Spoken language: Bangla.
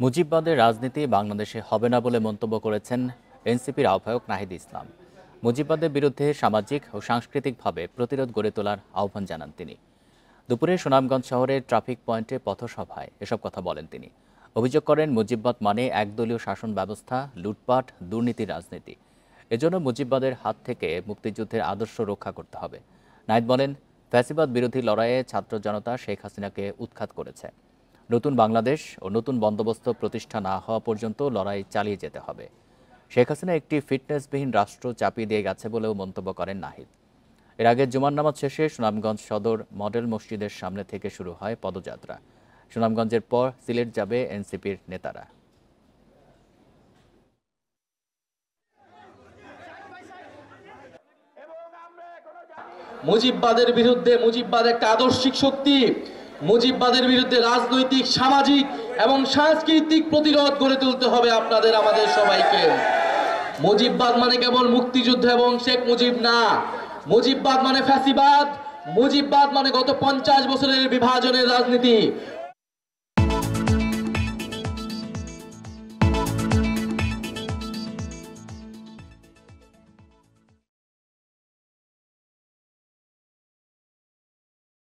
মুজিববাদের রাজনীতি বাংলাদেশে হবে না বলে মন্তব্য করেছেন এনসিপির আহ্বায়ক নাহিদ ইসলাম। মুজিববাদের বিরুদ্ধে সামাজিক ও সাংস্কৃতিকভাবে প্রতিরোধ গড়ে তোলার আহ্বান জানান তিনি। দুপুরে সুনামগঞ্জ শহরের ট্রাফিক পয়েন্টে পথসভায় এসব কথা বলেন তিনি। অভিযোগ করেন, মুজিববাদ মানে একদলীয় শাসন ব্যবস্থা, লুটপাট, দুর্নীতির রাজনীতি। এজন্য মুজিববাদের হাত থেকে মুক্তিযুদ্ধের আদর্শ রক্ষা করতে হবে। নাহিদ বলেন, ফ্যাসিবাদ বিরোধী লড়াইয়ে ছাত্র জনতা শেখ হাসিনাকে উৎখাত করেছে। নতুন বাংলাদেশ ও নতুন বন্দোবস্ত প্রতিষ্ঠা না হওয়া পর্যন্ত লড়াই চালিয়ে যেতে হবে। শেখ হাসিনা একটি ফিটনেসবিহীন রাষ্ট্র চাপিয়ে দিয়ে গেছে বলেও মন্তব্য করেন নাহিদ। এর আগে জুমার নামাজ শেষে সুনামগঞ্জ সদর মডেল মসজিদের সামনে থেকে শুরু হয় পদযাত্রা। সুনামগঞ্জের পর সিলেট যাবে এনসিপির নেতারা। মুজিববাদের বিরুদ্ধে, মুজিববাদ একটা আদর্শিক শক্তি, মুজিববাদের বিরুদ্ধে রাজনৈতিক, সামাজিক এবং সাংস্কৃতিক প্রতিরোধ গড়ে তুলতে হবে আপনাদের, আমাদের সবাইকে। মুজিববাদ মানে কেবল মুক্তিযুদ্ধ এবং শেখ মুজিব না, মুজিববাদ মানে ফ্যাসিবাদ, মুজিববাদ মানে গত 50 বছরের বিভাজনের রাজনীতি,